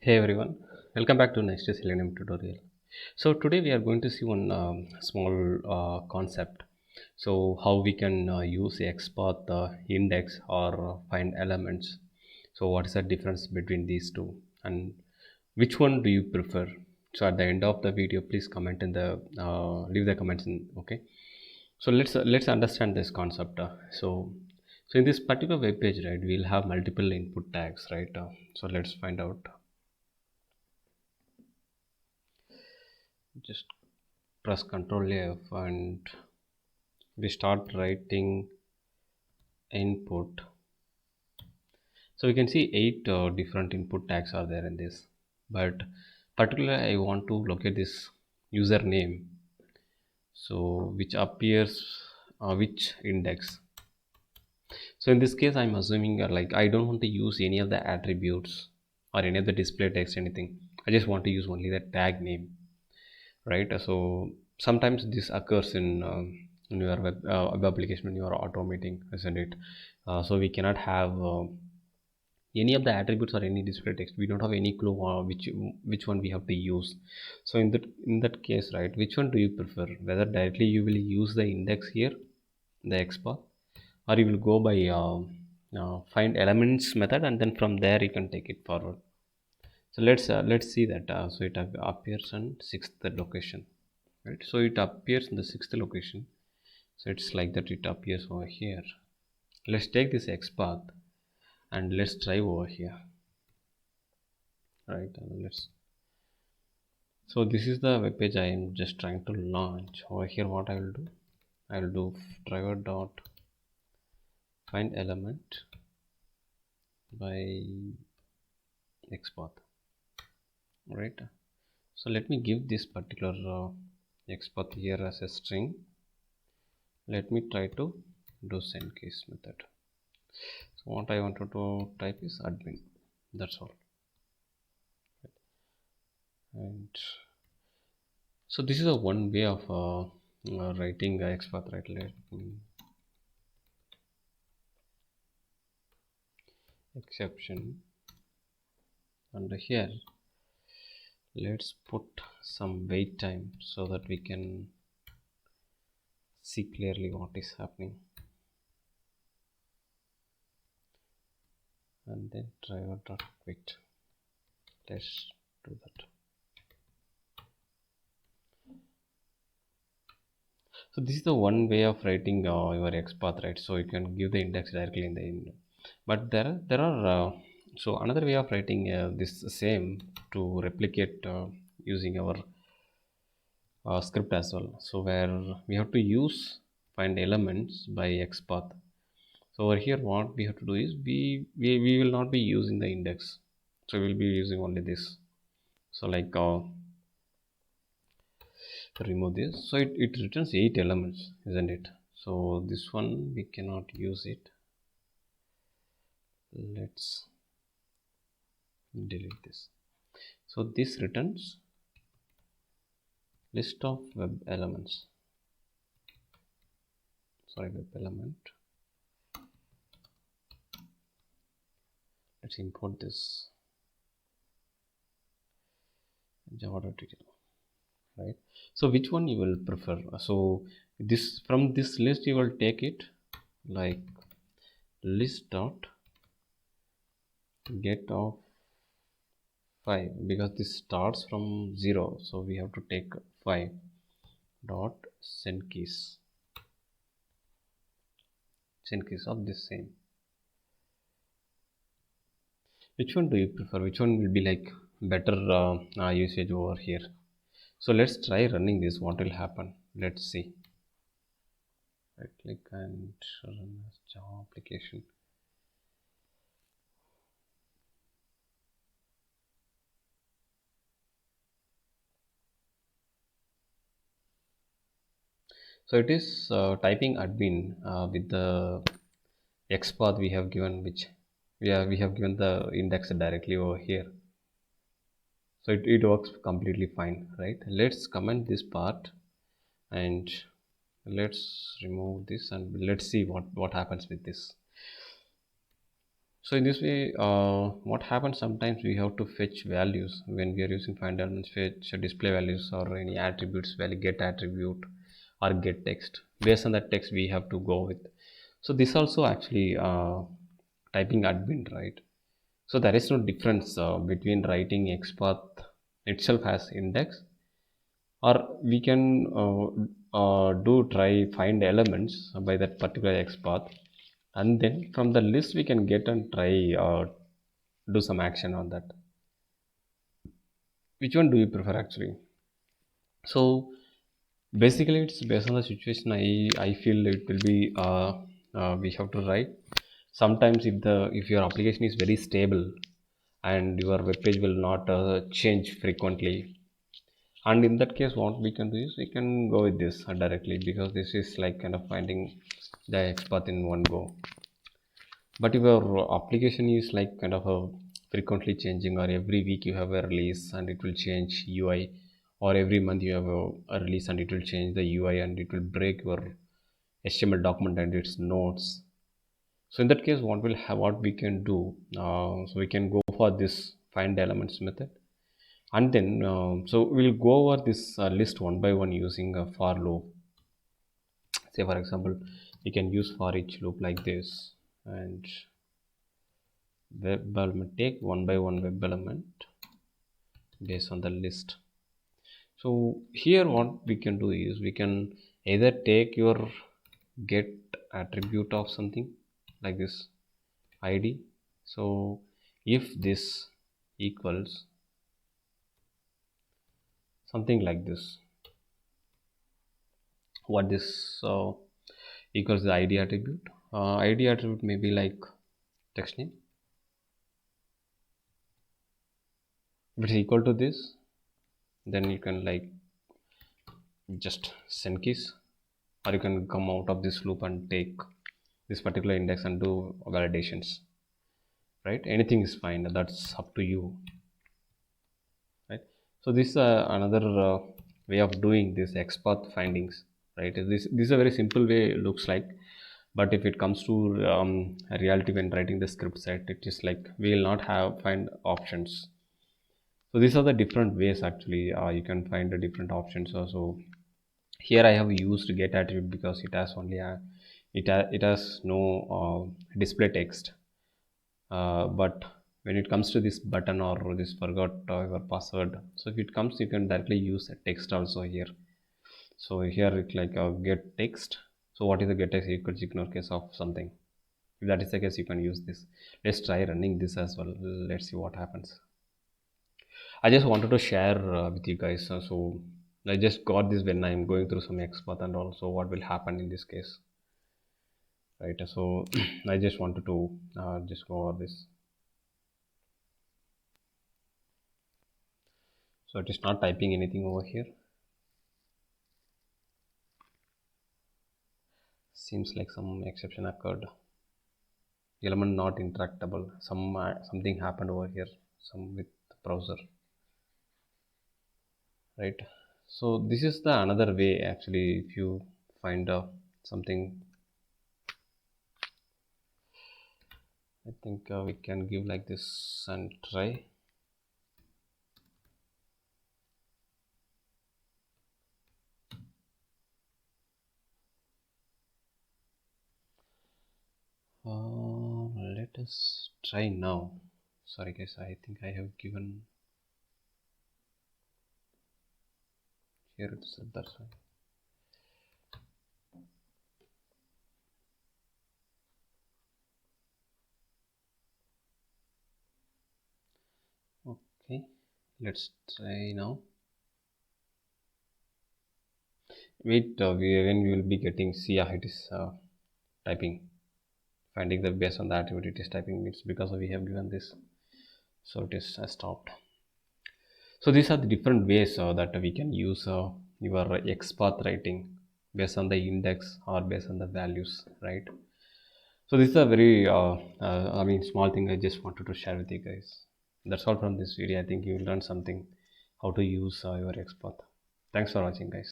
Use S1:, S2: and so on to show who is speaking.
S1: Hey everyone, welcome back to Next Selenium tutorial. So today we are going to see one small concept. So how we can use XPath index or find elements. So what is the difference between these two, and which one do you prefer? So at the end of the video, please comment in the leave the comments in. Okay. So let's understand this concept. So in this particular web page, right, we'll have multiple input tags, right? So let's find out. Just press Ctrl F and we start writing input. So we can see eight different input tags are there in this, but particularly I want to locate this username, so which appears which index. So in this case I'm assuming like I don't want to use any of the attributes or any of the display text, anything. I just want to use only the tag name, right? So sometimes this occurs in your web application when you are automating, isn't it? So we cannot have any of the attributes or any display text. We don't have any clue which one we have to use. So in that case, right, which one do you prefer? Whether directly you will use the index here, the XPath, or you will go by find elements method, and then from there you can take it forward. So let's see that. So it appears on sixth location, right? So it appears in the sixth location. So it's like that. It appears over here. Let's take this X path and let's drive over here, right? Let's. So this is the web page I am just trying to launch. Over here, what I will do? I will do driver dot find element by X path, right? So let me give this particular X path here as a string. Let me try to do send case method. So what I wanted to type is admin. That's all. And so this is a one way of writing XPath, right? Let me exception under here. Let's put some wait time so that we can see clearly what is happening. And then driver dot quit. Let's do that. So this is the one way of writing your XPath, right? So you can give the index directly in the end. But there are so another way of writing this same to replicate using our script as well. So where we have to use find elements by XPath. So over here, what we have to do is we will not be using the index. So we'll be using only this. So like remove this. So it returns 8 elements, isn't it? So this one we cannot use it. Let's delete this. So this returns list of web elements. Sorry, web element. Let's import this java.txt, right? So which one you will prefer? So this from this list you will take it like list dot get of 5, because this starts from 0, so we have to take 5 dot send keys of this same. Which one do you prefer? Which one will be like better usage over here? So let's try running this. What will happen? Let's see. Right click and run as Java application. So it is typing admin with the XPath we have given, which we have given the index directly over here. So it works completely fine, right? Let's comment this part and let's remove this and let's see what happens with this. So in this way, what happens sometimes we have to fetch values when we are using find elements, fetch display values or any attributes value, get attribute or get text. Based on that text we have to go with. So this also actually typing admin, right? So there is no difference between writing XPath itself as index, or we can do try find elements by that particular XPath, and then from the list we can get and try do some action on that. Which one do you prefer actually? So basically it's based on the situation. I feel it will be we have to write. Sometimes if your application is very stable and your web page will not change frequently, and in that case what we can do is we can go with this directly, because this is like kind of finding the XPath in one go. But if your application is like kind of a frequently changing, or every week you have a release and it will change UI, or every month you have a release and it will change the UI and it will break your HTML document and its nodes. So in that case what we can do, so we can go for this find elements method, and then so we'll go over this list one by one using a for loop. Say for example we can use for each loop like this, and web element, take one by one web element based on the list. So here what we can do is we can either take your get attribute of something like this id. So if this equals something like this, what this equals the id attribute. Id attribute may be like text name. If it's equal to this, then you can like just send keys, or you can come out of this loop and take this particular index and do validations, right? Anything is fine, that's up to you, right? So this another way of doing this XPath findings, right? This is a very simple way it looks like, but if it comes to reality when writing the script set, it is like we will not have find options. So these are the different ways actually you can find the different options also. Here I have used get attribute because it has only a it has no display text, but when it comes to this button or this forgot your password, so if it comes you can directly use a text also here. So here it like get text. So what is the get text equals ignore case of something. If that is the case you can use this. Let's try running this as well. Let's see what happens. I just wanted to share with you guys. So I just got this when I'm going through some XPath and also what will happen in this case, right? So I just wanted to just go over this. So it is not typing anything over here. Seems like some exception occurred. Element not interactable. Something happened over here. Some with the browser, right? So this is the another way actually. If you find something, I think we can give like this and try. Let us try now. Sorry guys, I think I have given here itself, that's why. Okay, let's try now. Wait, when we will be getting, see, yeah, it is typing, finding the based on the activity it is typing. It's because we have given this, so it is stopped. So these are the different ways that we can use your XPath writing based on the index or based on the values, right? So this is a very I mean small thing I just wanted to share with you guys. That's all from this video. I think you learned something how to use your XPath. Thanks for watching guys.